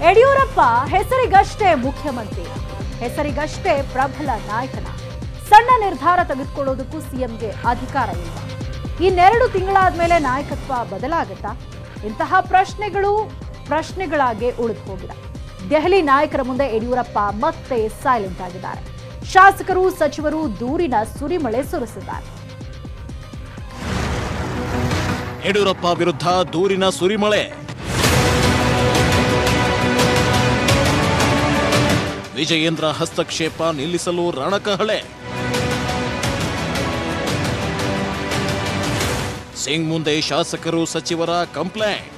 ಯಡಿಯೂರಪ್ಪ ಹೆಸರಿಗಷ್ಟೇ ಮುಖ್ಯಮಂತ್ರಿ, ಹೆಸರಿಗಷ್ಟೇ ಪ್ರಬಲ ನಾಯಕನ. ಸಣ್ಣ ನಿರ್ಧಾರ ತೆಗೆದುಕೊಳ್ಳೋದಕ್ಕೂ ಸಿಎಂಗೆ ಅಧಿಕಾರ ಇಲ್ಲ. ಇನ್ನೆರಡು ತಿಂಗಳಾದ ಮೇಲೆ ನಾಯಕತ್ವ ಬದಲಾಗುತ್ತಾ? ಇಂತಹ ಪ್ರಶ್ನೆಗಳಾಗಿ ಉಳಿದು ಹೋಗಿದೆ. ದೆಹಲಿ ನಾಯಕರ ಮುಂದೆ ಯಡಿಯೂರಪ್ಪ ಮತ್ತೆ ಸೈಲೆಂಟ್ ಆಗಿದ್ದಾರೆ. ಶಾಸಕರು ಸಚಿವರು ದೂರಿನ ಸುರಿಮಳೆ ಸುರಿಸಿದ್ದಾರೆ. ಯಡಿಯೂರಪ್ಪ ವಿರುದ್ಧ ದೂರಿನ ಸುರಿಮಳೆ. ವಿಜಯೇಂದ್ರ ಹಸ್ತಕ್ಷೇಪ ನಿಲ್ಲಿಸಲು ರಣಕಹಳೆ. ಸಿಂಗ್ ಮುಂದೆ ಶಾಸಕರು ಸಚಿವರ ಕಂಪ್ಲೇಂಟ್.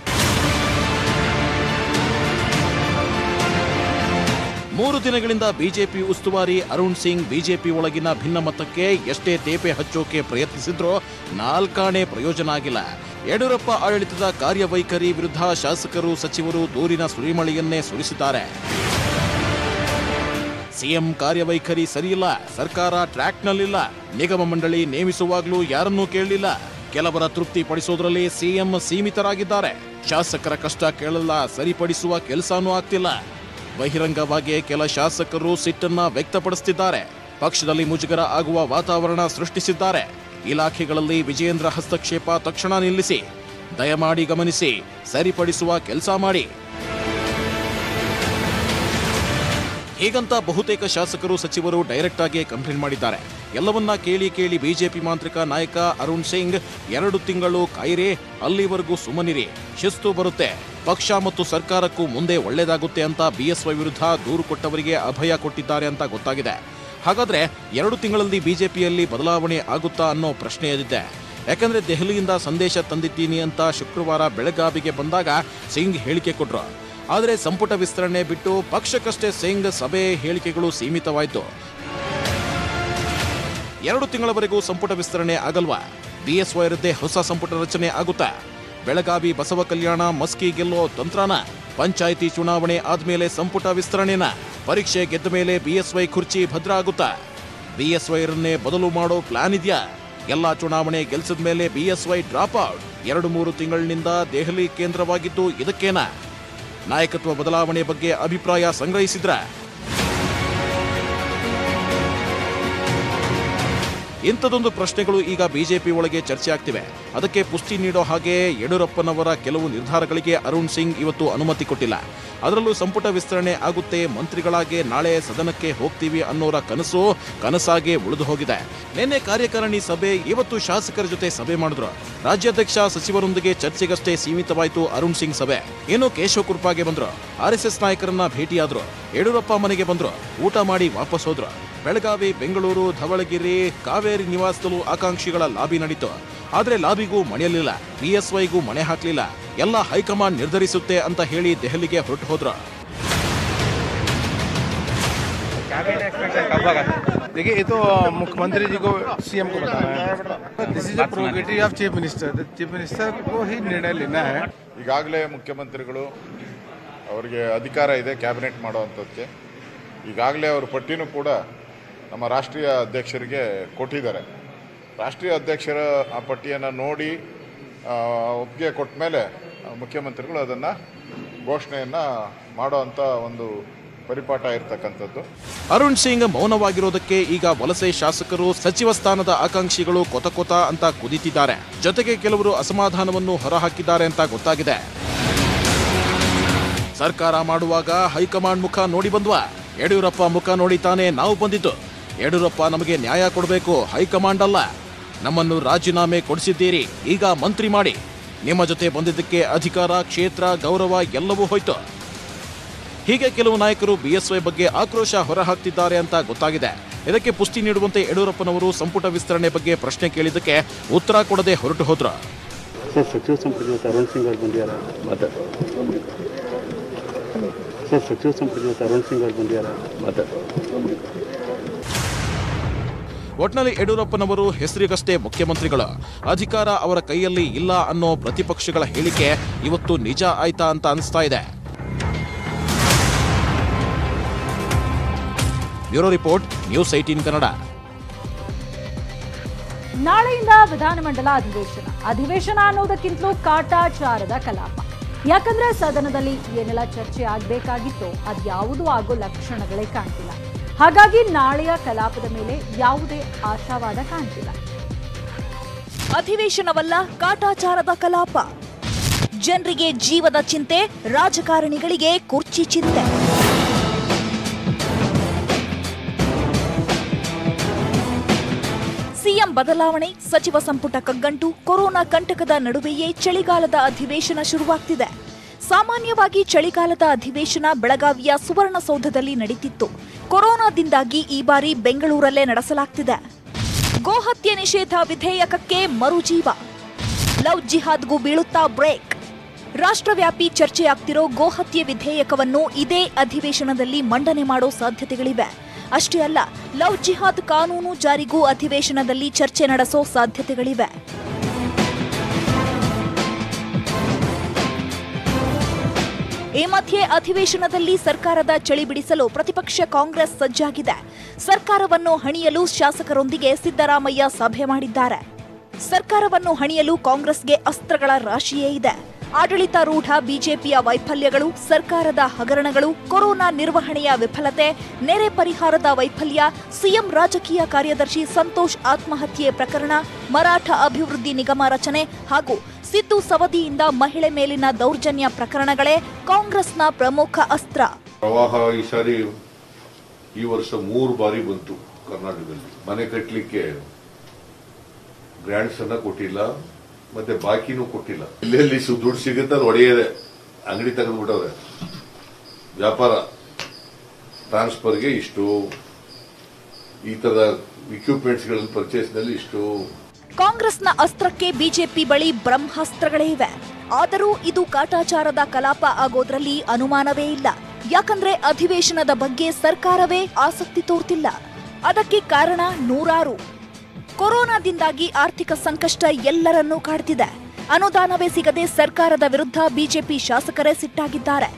3 ದಿನಗಳಿಂದ ಬಿಜೆಪಿ ಉಸ್ತುವಾರಿ ಅರುಣ್ ಸಿಂಗ್ ಬಿಜೆಪಿ ಒಳಗಿನ ಭಿನ್ನಮತಕ್ಕೆ ಎಷ್ಟೇ ತೇಪೆ ಹಚ್ಚೋಕೆ ಪ್ರಯತ್ನಿಸಿದ್ರೂ 4 ಆಣೆ ಪ್ರಯೋಜನ ಆಗಿಲ್ಲ. ಯಡಿಯೂರಪ್ಪ ಆಡಳಿತದ ಕಾರ್ಯವೈಖರಿ ವಿರುದ್ಧ ಶಾಸಕರು ಸಚಿವರು ದೂರಿನ ಸುರಿಮಳೆಯನ್ನೇ ಸುರಿಸಿದ್ದಾರೆ. ಸಿಎಂ ಕಾರ್ಯವೈಖರಿ ಸರಿಯಿಲ್ಲ, ಸರ್ಕಾರ ಟ್ರ್ಯಾಕ್ನಲ್ಲಿಲ್ಲ, ನಿಗಮ ಮಂಡಳಿ ನೇಮಿಸುವಾಗಲೂ ಯಾರನ್ನೂ ಕೇಳಲಿಲ್ಲ, ಕೆಲವರ ತೃಪ್ತಿ ಪಡಿಸೋದ್ರಲ್ಲಿ ಸಿಎಂ ಸೀಮಿತರಾಗಿದ್ದಾರೆ, ಶಾಸಕರ ಕಷ್ಟ ಕೇಳಲ್ಲ, ಸರಿಪಡಿಸುವ ಕೆಲಸನೂ ಆಗ್ತಿಲ್ಲ. ಬಹಿರಂಗವಾಗಿ ಕೆಲ ಶಾಸಕರು ಸಿಟ್ಟನ್ನ ವ್ಯಕ್ತಪಡಿಸುತ್ತಿದ್ದಾರೆ. ಪಕ್ಷದಲ್ಲಿ ಮುಜುಗರ ಆಗುವ ವಾತಾವರಣ ಸೃಷ್ಟಿಸಿದ್ದಾರೆ. ಇಲಾಖೆಗಳಲ್ಲಿ ವಿಜಯೇಂದ್ರ ಹಸ್ತಕ್ಷೇಪ ತಕ್ಷಣ ನಿಲ್ಲಿಸಿ, ದಯಮಾಡಿ ಗಮನಿಸಿ, ಸರಿಪಡಿಸುವ ಕೆಲಸ ಮಾಡಿ. ಹೀಗಂತ ಬಹುತೇಕ ಶಾಸಕರು ಸಚಿವರು ಡೈರೆಕ್ಟ್ ಆಗಿ ಕಂಪ್ಲೇಂಟ್ ಮಾಡಿದ್ದಾರೆ. ಎಲ್ಲವನ್ನ ಕೇಳಿ ಬಿಜೆಪಿ ಮಾಂತ್ರಿಕ ನಾಯಕ ಅರುಣ್ ಸಿಂಗ್ 2 ತಿಂಗಳು ಕಾಯಿರಿ, ಅಲ್ಲಿವರೆಗೂ ಸುಮ್ಮನಿರಿ, ಶಿಸ್ತು ಬರುತ್ತೆ, ಪಕ್ಷ ಮತ್ತು ಸರ್ಕಾರಕ್ಕೂ ಮುಂದೆ ಒಳ್ಳೆಯದಾಗುತ್ತೆ ಅಂತ ಬಿಎಸ್ವೈ ವಿರುದ್ಧ ದೂರು ಕೊಟ್ಟವರಿಗೆ ಅಭಯ ಕೊಟ್ಟಿದ್ದಾರೆ ಅಂತ ಗೊತ್ತಾಗಿದೆ. ಹಾಗಾದ್ರೆ 2 ತಿಂಗಳಲ್ಲಿ ಬಿಜೆಪಿಯಲ್ಲಿ ಬದಲಾವಣೆ ಆಗುತ್ತಾ ಅನ್ನೋ ಪ್ರಶ್ನೆ ಎದ್ದಿದೆ. ಯಾಕಂದ್ರೆ ದೆಹಲಿಯಿಂದ ಸಂದೇಶ ತಂದಿದ್ದೀನಿ ಅಂತ ಶುಕ್ರವಾರ ಬೆಳಗಾವಿಗೆ ಬಂದಾಗ ಸಿಂಗ್ ಹೇಳಿಕೆ ಕೊಟ್ರು. ಆದರೆ ಸಂಪುಟ ವಿಸ್ತರಣೆ ಬಿಟ್ಟು ಪಕ್ಷಕ್ಕಷ್ಟೇ ಸಿಂಗ್ ಸಭೆ ಹೇಳಿಕೆಗಳು ಸೀಮಿತವಾಯಿತು. 2 ತಿಂಗಳವರೆಗೂ ಸಂಪುಟ ವಿಸ್ತರಣೆ ಆಗಲ್ವಾ? ಬಿಎಸ್ವೈ ಇರದೆ ಹೊಸ ಸಂಪುಟ ರಚನೆ ಆಗುತ್ತಾ? ಬೆಳಗಾವಿ ಬಸವ ಕಲ್ಯಾಣ ಮಸ್ಕಿ ಗೆಲ್ಲೋ ತಂತ್ರನ? ಪಂಚಾಯಿತಿ ಚುನಾವಣೆ ಆದ್ಮೇಲೆ ಸಂಪುಟ ವಿಸ್ತರಣೆನ? ಪರೀಕ್ಷೆ ಗೆದ್ದ ಮೇಲೆ ಬಿಎಸ್ವೈ ಕುರ್ಚಿ ಭದ್ರ ಆಗುತ್ತಾ? ಬಿಎಸ್ವೈರನ್ನೇ ಬದಲು ಮಾಡೋ ಪ್ಲಾನ್ ಇದೆಯಾ? ಎಲ್ಲಾ ಚುನಾವಣೆ ಗೆಲ್ಸಿದ ಮೇಲೆ ಬಿಎಸ್ವೈ ಡ್ರಾಪ್ ಔಟ್. 2-3 ತಿಂಗಳಿನಿಂದ ದೆಹಲಿ ಕೇಂದ್ರವಾಗಿದ್ದು ಇದಕ್ಕೇನಾ? ನಾಯಕತ್ವ ಬದಲಾವಣೆ ಬಗ್ಗೆ ಅಭಿಪ್ರಾಯ ಸಂಗ್ರಹಿಸಿದ್ರ? ಇಂಥದೊಂದು ಪ್ರಶ್ನೆಗಳು ಈಗ ಬಿಜೆಪಿ ಒಳಗೆ ಚರ್ಚೆ ಆಗ್ತಿವೆ. ಅದಕ್ಕೆ ಪುಷ್ಟಿ ನೀಡೋ ಹಾಗೆ ಯಡಿಯೂರಪ್ಪನವರ ಕೆಲವು ನಿರ್ಧಾರಗಳಿಗೆ ಅರುಣ್ ಸಿಂಗ್ ಇವತ್ತು ಅನುಮತಿ ಕೊಟ್ಟಿಲ್ಲ. ಅದರಲ್ಲೂ ಸಂಪುಟ ವಿಸ್ತರಣೆ ಆಗುತ್ತೆ, ಮಂತ್ರಿಗಳಾಗಿ ನಾಳೆ ಸದನಕ್ಕೆ ಹೋಗ್ತೀವಿ ಅನ್ನೋರ ಕನಸಾಗೆ ಉಳಿದು ಹೋಗಿದೆ. ನಿನ್ನೆ ಕಾರ್ಯಕಾರಿಣಿ ಸಭೆ, ಇವತ್ತು ಶಾಸಕರ ಜೊತೆ ಸಭೆ ಮಾಡಿದ್ರು. ರಾಜ್ಯಾಧ್ಯಕ್ಷ ಸಚಿವರೊಂದಿಗೆ ಚರ್ಚೆಗಷ್ಟೇ ಸೀಮಿತವಾಯಿತು ಅರುಣ್ ಸಿಂಗ್ ಸಭೆ. ಇನ್ನು ಕೇಶವ ಕೃಪಾಗೆ ಬಂದ್ರು, ಆರ್ಎಸ್ಎಸ್ ನಾಯಕರನ್ನ ಭೇಟಿಯಾದ್ರು, ಯಡಿಯೂರಪ್ಪ ಮನೆಗೆ ಬಂದ್ರು, ಊಟ ಮಾಡಿ ವಾಪಸ್ ಹೋದ್ರು. ಬೆಳಗಾವಿ, ಬೆಂಗಳೂರು, ಧವಳಗಿರಿ, ಕಾವೇರಿ ನಿವಾಸದಲ್ಲೂ ಆಕಾಂಕ್ಷಿಗಳ ಲಾಬಿ ನಡೀತು. ಆದ್ರೆ ಲಾಬಿಗೂ ಮಣಿಯಲಿಲ್ಲ, ಬಿಎಸ್ವೈಗೂ ಮಣೆ ಹಾಕಲಿಲ್ಲ. ಎಲ್ಲ ಹೈಕಮಾಂಡ್ ನಿರ್ಧರಿಸುತ್ತೆ ಅಂತ ಹೇಳಿ ದೆಹಲಿಗೆ ಹೊರಟು ಹೋದ್ರು. देखिए ये तो मुख्यमंत्री जी को सीएम को बताना है. This is a purgative of chief minister. Chief minister को ही निर्णय लेना है. ಈಗಾಗಲೇ ಮುಖ್ಯಮಂತ್ರಿಗಳು ಅವರಿಗೆ ಅಧಿಕಾರ ಇದೆ ಕ್ಯಾಬಿನೆಟ್ ಮಾಡುವಂಥದ್ದಕ್ಕೆ. ಈಗಾಗಲೇ ಅವರ ಪಟ್ಟಿನೂ ಕೂಡ ನಮ್ಮ ರಾಷ್ಟ್ರೀಯ ಅಧ್ಯಕ್ಷರಿಗೆ ಕೊಟ್ಟಿದ್ದಾರೆ. ರಾಷ್ಟ್ರೀಯ ಅಧ್ಯಕ್ಷರ ಆ ಪಟ್ಟಿಯನ್ನು ನೋಡಿ ಒಪ್ಪಿಗೆ ಕೊಟ್ಟ ಮೇಲೆ ಮುಖ್ಯಮಂತ್ರಿಗಳು ಅದನ್ನು ಘೋಷಣೆಯನ್ನು ಮಾಡುವಂಥ ಒಂದು ಪರಿಪಾಠ ಇರತಕ್ಕಂಥದ್ದು. ಅರುಣ್ ಸಿಂಗ್ ಮೌನವಾಗಿರೋದಕ್ಕೆ ಈಗ ವಲಸೆ ಶಾಸಕರು, ಸಚಿವ ಸ್ಥಾನದ ಆಕಾಂಕ್ಷಿಗಳು ಕೊತ ಅಂತ ಕುದಿತಿದ್ದಾರೆ. ಜೊತೆಗೆ ಕೆಲವರು ಅಸಮಾಧಾನವನ್ನು ಹೊರಹಾಕಿದ್ದಾರೆ ಅಂತ ಗೊತ್ತಾಗಿದೆ. ಸರ್ಕಾರ ಮಾಡುವಾಗ ಹೈಕಮಾಂಡ್ ಮುಖ ನೋಡಿ ಬಂದ್ವಾ? ಯಡಿಯೂರಪ್ಪ ಮುಖ ನೋಡಿ ತಾನೇ ನಾವು ಬಂದಿದ್ದು. ಯಡಿಯೂರಪ್ಪ ನಮಗೆ ನ್ಯಾಯ ಕೊಡಬೇಕು, ಹೈಕಮಾಂಡ್ ಅಲ್ಲ. ನಮ್ಮನ್ನು ರಾಜೀನಾಮೆ ಕೊಡಿಸಿದ್ದೀರಿ, ಈಗ ಮಂತ್ರಿ ಮಾಡಿ. ನಿಮ್ಮ ಜೊತೆ ಬಂದಿದ್ದಕ್ಕೆ ಅಧಿಕಾರ, ಕ್ಷೇತ್ರ, ಗೌರವ ಎಲ್ಲವೂ ಹೋಯ್ತು. ಹೀಗೆ ಕೆಲವು ನಾಯಕರು ಬಿಎಸ್ವೈ ಬಗ್ಗೆ ಆಕ್ರೋಶ ಹೊರಹಾಕ್ತಿದ್ದಾರೆ ಅಂತ ಗೊತ್ತಾಗಿದೆ. ಇದಕ್ಕೆ ಪುಷ್ಟಿ ನೀಡುವಂತೆ ಯಡಿಯೂರಪ್ಪನವರು ಸಂಪುಟ ವಿಸ್ತರಣೆ ಬಗ್ಗೆ ಪ್ರಶ್ನೆ ಕೇಳಿದ್ದಕ್ಕೆ ಉತ್ತರ ಕೊಡದೆ ಹೊರಟು ಹೋದ್ರು. ಸಚಿವ ಸಂಪುಟ ಅರುಣ್ ಸಿಂಗ್ ಅವರು ಬಂದಿದ್ದಾರೆ. ಸಚಿವ ಸಂಪುಟ ಅರುಣ್ ಸಿಂಗ್ ಅವರು ಬಂದಿದ್ದಾರೆ. ಒಟ್ನಲ್ಲಿ ಯಡಿಯೂರಪ್ಪನವರು ಹೆಸರಿಗಷ್ಟೇ ಮುಖ್ಯಮಂತ್ರಿಗಳು, ಅಧಿಕಾರ ಅವರ ಕೈಯಲ್ಲಿ ಇಲ್ಲ ಅನ್ನೋ ಪ್ರತಿಪಕ್ಷಗಳ ಹೇಳಿಕೆ ಇವತ್ತು ನಿಜ ಆಯ್ತಾ ಅಂತ ಅನಿಸ್ತಾ ಇದೆ. Bureau report, news 18 Kannada. ನಾಳೆಯಿಂದ ವಿಧಾನಮಂಡಲ ಅಧಿವೇಶನ ಅನ್ನೋದಕ್ಕಿಂತಲೂ ಕಾಟಾಚಾರದ ಕಲಾಪ. ಯಾಕಂದ್ರೆ ಸದನದಲ್ಲಿ ಏನೆಲ್ಲ ಚರ್ಚೆ ಆಗಬೇಕಾಗಿತ್ತೋ ಅದ್ಯಾವುದೂ ಆಗೋ ಲಕ್ಷಣಗಳೇ ಕಾಣ್ತಿಲ್ಲ. ಹಾಗಾಗಿ ನಾಳೆಯ ಕಲಾಪದ ಮೇಲೆ ಯಾವುದೇ ಆಶಾವಾದ ಕಾಣ್ತಿಲ್ಲ. ಅಧಿವೇಶನವಲ್ಲ, ಕಾಟಾಚಾರದ ಕಲಾಪ. ಜನರಿಗೆ ಜೀವದ ಚಿಂತೆ, ರಾಜಕಾರಣಿಗಳಿಗೆ ಕುರ್ಚಿ ಚಿಂತೆ. ಸಿಎಂ ಬದಲಾವಣೆ, ಸಚಿವ ಸಂಪುಟ ಕಗ್ಗಂಟು, ಕೊರೋನಾ ಕಂಟಕದ ನಡುವೆಯೇ ಚಳಿಗಾಲದ ಅಧಿವೇಶನ ಶುರುವಾಗ್ತಿದೆ. ಸಾಮಾನ್ಯವಾಗಿ ಚಳಿಗಾಲದ ಅಧಿವೇಶನ ಬೆಳಗಾವಿಯ ಸುವರ್ಣಸೌಧದಲ್ಲಿ ನಡೀತಿತ್ತು. ಕೊರೋನಾದಿಂದಾಗಿ ಈ ಬಾರಿ ಬೆಂಗಳೂರಲ್ಲೇ ನಡೆಸಲಾಗ್ತಿದೆ. ಗೋಹತ್ಯೆ ನಿಷೇಧ ವಿಧೇಯಕಕ್ಕೆ ಮರುಜೀವ, ಲವ್ ಜಿಹಾದ್ಗೂ ಬೀಳುತ್ತಾ ಬ್ರೇಕ್. ರಾಷ್ಟ್ರವ್ಯಾಪಿ ಚರ್ಚೆಯಾಗ್ತಿರೋ ಗೋಹತ್ಯೆ ವಿಧೇಯಕವನ್ನು ಇದೇ ಅಧಿವೇಶನದಲ್ಲಿ ಮಂಡನೆ ಮಾಡೋ ಸಾಧ್ಯತೆಗಳಿವೆ. ಅಷ್ಟೇ ಅಲ್ಲ, ಲವ್ ಜಿಹಾದ್ ಕಾನೂನು ಜಾರಿಗೂ ಅಧಿವೇಶನದಲ್ಲಿ ಚರ್ಚೆ ನಡೆಸೋ ಸಾಧ್ಯತೆಗಳಿವೆ. ಈ ಮಧ್ಯೆ ಅಧಿವೇಶನದಲ್ಲಿ ಸರ್ಕಾರದ ಚಳಿ ಬಿಡಿಸಲು ಪ್ರತಿಪಕ್ಷ ಕಾಂಗ್ರೆಸ್ ಸಜ್ಜಾಗಿದೆ. ಸರ್ಕಾರವನ್ನು ಹಣಿಯಲು ಶಾಸಕರೊಂದಿಗೆ ಸಿದ್ದರಾಮಯ್ಯ ಸಭೆ ಮಾಡಿದ್ದಾರೆ. ಸರ್ಕಾರವನ್ನು ಹಣಿಯಲು ಕಾಂಗ್ರೆಸ್ಗೆ ಅಸ್ತ್ರಗಳ ರಾಶಿಯೇ ಇದೆ. ಆಡಳಿತಾರೂಢ ಬಿಜೆಪಿಯ ವೈಫಲ್ಯಗಳು, ಸರ್ಕಾರದ ಹಗರಣಗಳು, ಕೊರೋನಾ ನಿರ್ವಹಣೆಯ ವಿಫಲತೆ, ನೆರೆ ಪರಿಹಾರದ ವೈಫಲ್ಯ, ಸಿಎಂ ರಾಜಕೀಯ ಕಾರ್ಯದರ್ಶಿ ಸಂತೋಷ್ ಆತ್ಮಹತ್ಯೆ ಪ್ರಕರಣ, ಮರಾಠ ಅಭಿವೃದ್ಧಿ ನಿಗಮ ರಚನೆ ಹಾಗೂ ಸಿದ್ದು ಸವದಿಯಿಂದ ಮಹಿಳೆ ಮೇಲಿನ ದೌರ್ಜನ್ಯ ಪ್ರಕರಣಗಳೇ ಕಾಂಗ್ರೆಸ್ನ ಪ್ರಮುಖ ಅಸ್ತ್ರ. ಪ್ರವಾಹ ಈ ವರ್ಷ 3 ಬಾರಿ ಬಂತು ಕರ್ನಾಟಕದಲ್ಲಿ. ಮನೆ ಕಟ್ಟಲಿಕ್ಕೆ ಗ್ರಾಂಟ್ಸ್ ಅನ್ನ ಕೊಟ್ಟಿಲ್ಲ, ಮತ್ತೆ ಬಾಕಿನೂ ಕೊಟ್ಟಿಲ್ಲ. ಎಲ್ಲೆಲ್ಲಿ ದುಡ್ಡು ಸಿಗುತ್ತೆ ಅದು ಒಡೆಯದೆ ಅಂಗಡಿ ತೆಗೆದುಬಿಟ್ಟವ್ರೆ. ವ್ಯಾಪಾರ ಟ್ರಾನ್ಸ್ಫರ್ಗೆ ಇಷ್ಟು, ಈ ತರದ ಇಕ್ವಿಪ್ಮೆಂಟ್ಸ್ ಪರ್ಚೇಸ್ನಲ್ಲಿ ಇಷ್ಟು. ಕಾಂಗ್ರೆಸ್ನ ಅಸ್ತ್ರಕ್ಕೆ ಬಿಜೆಪಿ ಬಳಿ ಬ್ರಹ್ಮಾಸ್ತ್ರಗಳೇ ಇವೆ. ಆದರೂ ಇದು ಕಾಟಾಚಾರದ ಕಲಾಪ ಆಗೋದ್ರಲ್ಲಿ ಅನುಮಾನವೇ ಇಲ್ಲ. ಯಾಕಂದ್ರೆ ಅಧಿವೇಶನದ ಬಗ್ಗೆ ಸರ್ಕಾರವೇ ಆಸಕ್ತಿ ತೋರ್ತಿಲ್ಲ. ಅದಕ್ಕೆ ಕಾರಣ ನೂರಾರು. ಕೊರೋನಾದಿಂದಾಗಿ ಆರ್ಥಿಕ ಸಂಕಷ್ಟ ಎಲ್ಲರನ್ನೂ ಕಾಡ್ತಿದೆ. ಅನುದಾನವೇ ಸಿಗದೆ ಸರ್ಕಾರದ ವಿರುದ್ಧ ಬಿಜೆಪಿ ಶಾಸಕರೇ ಸಿಟ್ಟಾಗಿದ್ದಾರೆ.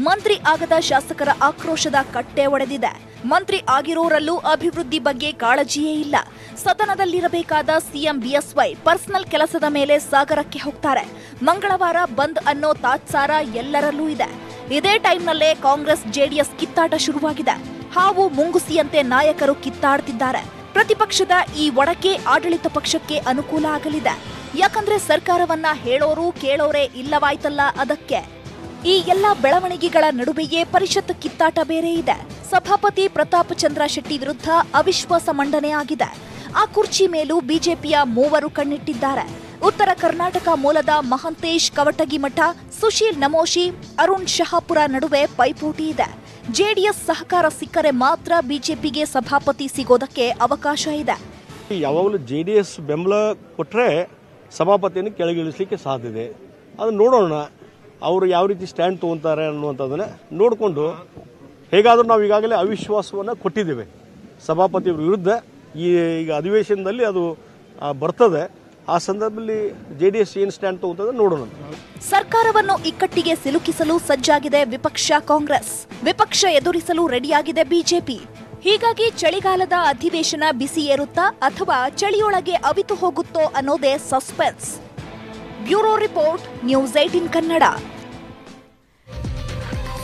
ಮಂತ್ರಿ ಆಗದ ಶಾಸಕರ ಆಕ್ರೋಶದ ಕಟ್ಟೆ ಒಡೆದಿದೆ. ಮಂತ್ರಿ ಆಗಿರೋರಲ್ಲೂ ಅಭಿವೃದ್ಧಿ ಬಗ್ಗೆ ಕಾಳಜಿಯೇ ಇಲ್ಲ. ಸದನದಲ್ಲಿರಬೇಕಾದ ಸಿಎಂ ಬಿಎಸ್ವೈ ಪರ್ಸನಲ್ ಕೆಲಸದ ಮೇಲೆ ಸಾಗರಕ್ಕೆ ಹೋಗ್ತಾರೆ. ಮಂಗಳವಾರ ಬಂದ್ ಅನ್ನೋ ತಾತ್ಸಾರ ಎಲ್ಲರಲ್ಲೂ ಇದೆ. ಇದೇ ಟೈಮ್ನಲ್ಲೇ ಕಾಂಗ್ರೆಸ್ ಜೆಡಿಎಸ್ ಕಿತ್ತಾಟ ಶುರುವಾಗಿದೆ. ಹಾವು ಮುಂಗುಸಿಯಂತೆ ನಾಯಕರು ಕಿತ್ತಾಡ್ತಿದ್ದಾರೆ. ಪ್ರತಿಪಕ್ಷದ ಈ ಒಡಕೆ ಆಡಳಿತ ಪಕ್ಷಕ್ಕೆ ಅನುಕೂಲ ಆಗಲಿದೆ. ಯಾಕಂದ್ರೆ ಸರ್ಕಾರವನ್ನ ಹೇಳೋರು ಕೇಳೋರೇ ಇಲ್ಲವಾಯ್ತಲ್ಲ. ಅದಕ್ಕೆ ಈ ಎಲ್ಲ ಬೆಳವಣಿಗೆಗಳ ನಡುವೆಯೇ ಪರಿಷತ್ ಕಿತ್ತಾಟ ಬೇರೆ ಇದೆ. ಸಭಾಪತಿ ಪ್ರತಾಪ್ ಚಂದ್ರ ಶೆಟ್ಟಿ ವಿರುದ್ಧ ಅವಿಶ್ವಾಸ ಮಂಡನೆ ಆಗಿದೆ. ಆ ಕುರ್ಚಿ ಮೇಲೂ ಬಿಜೆಪಿಯ 3 ಕಣ್ಣಿಟ್ಟಿದ್ದಾರೆ. ಉತ್ತರ ಕರ್ನಾಟಕ ಮೂಲದ ಮಹಂತೇಶ್ ಕವಟಗಿಮಠ, ಸುಶೀಲ್ ನಮೋಶಿ, ಅರುಣ್ ಶಹಾಪುರ ನಡುವೆ ಪೈಪೋಟಿ ಇದೆ. ಜೆಡಿಎಸ್ ಸಹಕಾರ ಸಿಕ್ಕರೆ ಮಾತ್ರ ಬಿಜೆಪಿಗೆ ಸಭಾಪತಿ ಸಿಗೋದಕ್ಕೆ ಅವಕಾಶ ಇದೆ. ಯಾವಾಗಲೂ ಜೆಡಿಎಸ್ ಬೆಂಬಲ ಕೊಟ್ಟರೆ ಸಭಾಪತಿಯನ್ನು ಕೆಳಗಿಳಿಸಲಿಕ್ಕೆ ಸಾಧ್ಯ ಇದೆ. ಅದನ್ನು ನೋಡೋಣ, ಅವರು ಯಾವ ರೀತಿ ಸ್ಟ್ಯಾಂಡ್ ತಗೊಂತಾರೆ ಅನ್ನುವಂಥದ್ದನ್ನ ನೋಡಿಕೊಂಡು, ಹೇಗಾದರೂ ನಾವು ಈಗಾಗಲೇ ಅವಿಶ್ವಾಸವನ್ನು ಕೊಟ್ಟಿದ್ದೇವೆ ಸಭಾಪತಿ ವಿರುದ್ಧ. ಈಗ ಅಧಿವೇಶನದಲ್ಲಿ ಅದು ಬರ್ತದೆ. ಆ ಸಂದರ್ಭದಲ್ಲಿ ಜೆಡಿಎಸ್ ಏನು ಸ್ಟ್ಯಾಂಡ್ ತಗೊಂತದ ನೋಡೋಣ. ಸರ್ಕಾರವನ್ನು ಇಕ್ಕಟ್ಟಿಗೆ ಸಿಲುಕಿಸಲು ಸಜ್ಜಾಗಿದೆ ವಿಪಕ್ಷ ಕಾಂಗ್ರೆಸ್. ವಿಪಕ್ಷ ಎದುರಿಸಲು ರೆಡಿಯಾಗಿದೆ ಬಿಜೆಪಿ. ಹೀಗಾಗಿ ಚಳಿಗಾಲದ ಅಧಿವೇಶನ ಬಿಸಿ ಏರುತ್ತಾ ಅಥವಾ ಚಳಿಯೊಳಗೆ ಅವಿತು ಹೋಗುತ್ತೋ ಅನ್ನೋದೇ suspense. Bureau report, news 18 Kannada.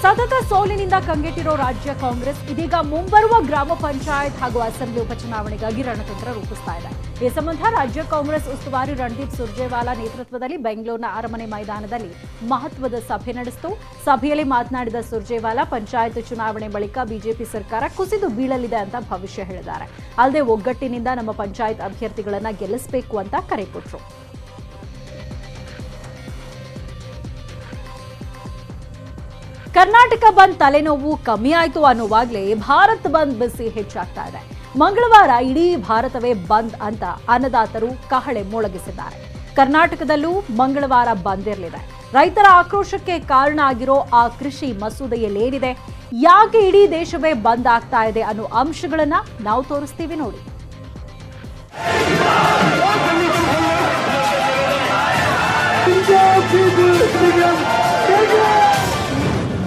ಸತತ ಸೋಲಿನಿಂದ ಕಂಗೆಟ್ಟಿರೋ ರಾಜ್ಯ ಕಾಂಗ್ರೆಸ್ ಇದೀಗ ಮುಂಬರುವ ಗ್ರಾಮ ಪಂಚಾಯತ್ ಹಾಗೂ ಅಸೆಂಬ್ಲಿ ಉಪಚುನಾವಣೆಗಾಗಿ ರಣತಂತ್ರ ರೂಪಿಸ್ತಾ ಇದೆ. ಈ ಸಂಬಂಧ ರಾಜ್ಯ ಕಾಂಗ್ರೆಸ್ ಉಸ್ತುವಾರಿ ರಣದೀಪ್ ಸುರ್ಜೇವಾಲಾ ನೇತೃತ್ವದಲ್ಲಿ ಬೆಂಗಳೂರಿನ ಅರಮನೆ ಮೈದಾನದಲ್ಲಿ ಮಹತ್ವದ ಸಭೆ ನಡೆಸಿತು. ಸಭೆಯಲ್ಲಿ ಮಾತನಾಡಿದ ಸುರ್ಜೇವಾಲಾ, ಪಂಚಾಯತ್ ಚುನಾವಣೆ ಬಳಿಕ ಬಿಜೆಪಿ ಸರ್ಕಾರ ಕುಸಿದು ಬೀಳಲಿದೆ ಅಂತ ಭವಿಷ್ಯ ಹೇಳಿದ್ದಾರೆ. ಅಲ್ಲದೆ ಒಗ್ಗಟ್ಟಿನಿಂದ ನಮ್ಮ ಪಂಚಾಯತ್ ಅಭ್ಯರ್ಥಿಗಳನ್ನ ಗೆಲ್ಲಿಸಬೇಕು ಅಂತ ಕರೆ ಕೊಟ್ಟರು. ಕರ್ನಾಟಕ ಬಂದ್ ತಲೆನೋವು ಕಮ್ಮಿ ಆಯ್ತು ಅನ್ನುವಾಗಲೇ ಭಾರತ್ ಬಂದ್ ಬಿಸಿ ಹೆಚ್ಚಾಗ್ತಾ ಇದೆ. ಮಂಗಳವಾರ ಇಡೀ ಭಾರತವೇ ಬಂದ್ ಅಂತ ಅನ್ನದಾತರು ಕಹಳೆ ಮೊಳಗಿಸಿದ್ದಾರೆ. ಕರ್ನಾಟಕದಲ್ಲೂ ಮಂಗಳವಾರ ಬಂದ್ ಇರಲಿದೆ. ರೈತರ ಆಕ್ರೋಶಕ್ಕೆ ಕಾರಣ ಆಗಿರೋ ಆ ಕೃಷಿ ಮಸೂದೆಯಲ್ಲೇನಿದೆ, ಯಾಕೆ ಇಡೀ ದೇಶವೇ ಬಂದ್ ಆಗ್ತಾ ಇದೆ ಅನ್ನೋ ಅಂಶಗಳನ್ನ ನಾವು ತೋರಿಸ್ತೀವಿ ನೋಡಿ.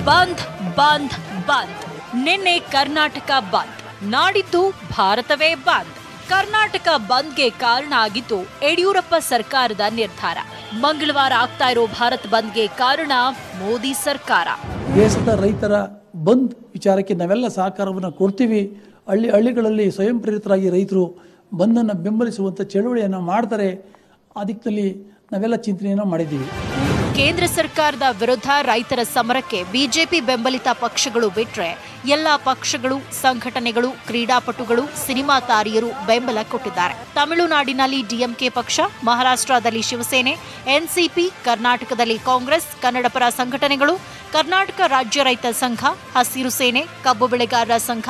ಬಂದ್ ಬಂದ್ ಬಂದ್. ನಿನ್ನೆ ಕರ್ನಾಟಕ ಬಂದ್, ನಾಡಿದ್ದು ಭಾರತವೇ ಬಂದ್. ಕರ್ನಾಟಕ ಬಂದ್ಗೆ ಕಾರಣ ಆಗಿದ್ದು ಯಡಿಯೂರಪ್ಪ ಸರ್ಕಾರದ ನಿರ್ಧಾರ. ಮಂಗಳವಾರ ಆಗ್ತಾ ಇರೋ ಭಾರತ್ ಬಂದ್ಗೆ ಕಾರಣ ಮೋದಿ ಸರ್ಕಾರ. ದೇಶದ ರೈತರ ಬಂದ್ ವಿಚಾರಕ್ಕೆ ನಾವೆಲ್ಲ ಸಹಕಾರವನ್ನು ಕೊಡ್ತೀವಿ. ಹಳ್ಳಿಗಳಲ್ಲಿ ಸ್ವಯಂ ಪ್ರೇರಿತರಾಗಿ ರೈತರು ಬಂದನ್ನು ಬೆಂಬಲಿಸುವಂಥ ಚಳುವಳಿಯನ್ನು ಮಾಡ್ತಾರೆ. ಆ ದಿಕ್ಕಿನಲ್ಲಿ ನಾವೆಲ್ಲ ಚಿಂತನೆಯನ್ನು ಮಾಡಿದ್ದೀವಿ. ಕೇಂದ್ರ ಸರ್ಕಾರದ ವಿರುದ್ಧ ರೈತರ ಸಮರಕ್ಕೆ ಬಿಜೆಪಿ ಬೆಂಬಲಿತ ಪಕ್ಷಗಳು ಬಿಟ್ರೆ ಎಲ್ಲ ಪಕ್ಷಗಳು, ಸಂಘಟನೆಗಳು, ಕ್ರೀಡಾಪಟುಗಳು, ಸಿನಿಮಾ ತಾರೆಯರು ಬೆಂಬಲ ಕೊಟ್ಟಿದ್ದಾರೆ. ತಮಿಳುನಾಡಿನಲ್ಲಿ ಡಿಎಂಕೆ ಪಕ್ಷ, ಮಹಾರಾಷ್ಟ್ರದಲ್ಲಿ ಶಿವಸೇನೆ, ಎನ್ಸಿಪಿ, ಕರ್ನಾಟಕದಲ್ಲಿ ಕಾಂಗ್ರೆಸ್, ಕನ್ನಡಪರ ಸಂಘಟನೆಗಳು, ಕರ್ನಾಟಕ ರಾಜ್ಯ ರೈತ ಸಂಘ, ಹಸಿರು ಸೇನೆ, ಕಬ್ಬು ಬೆಳೆಗಾರರ ಸಂಘ,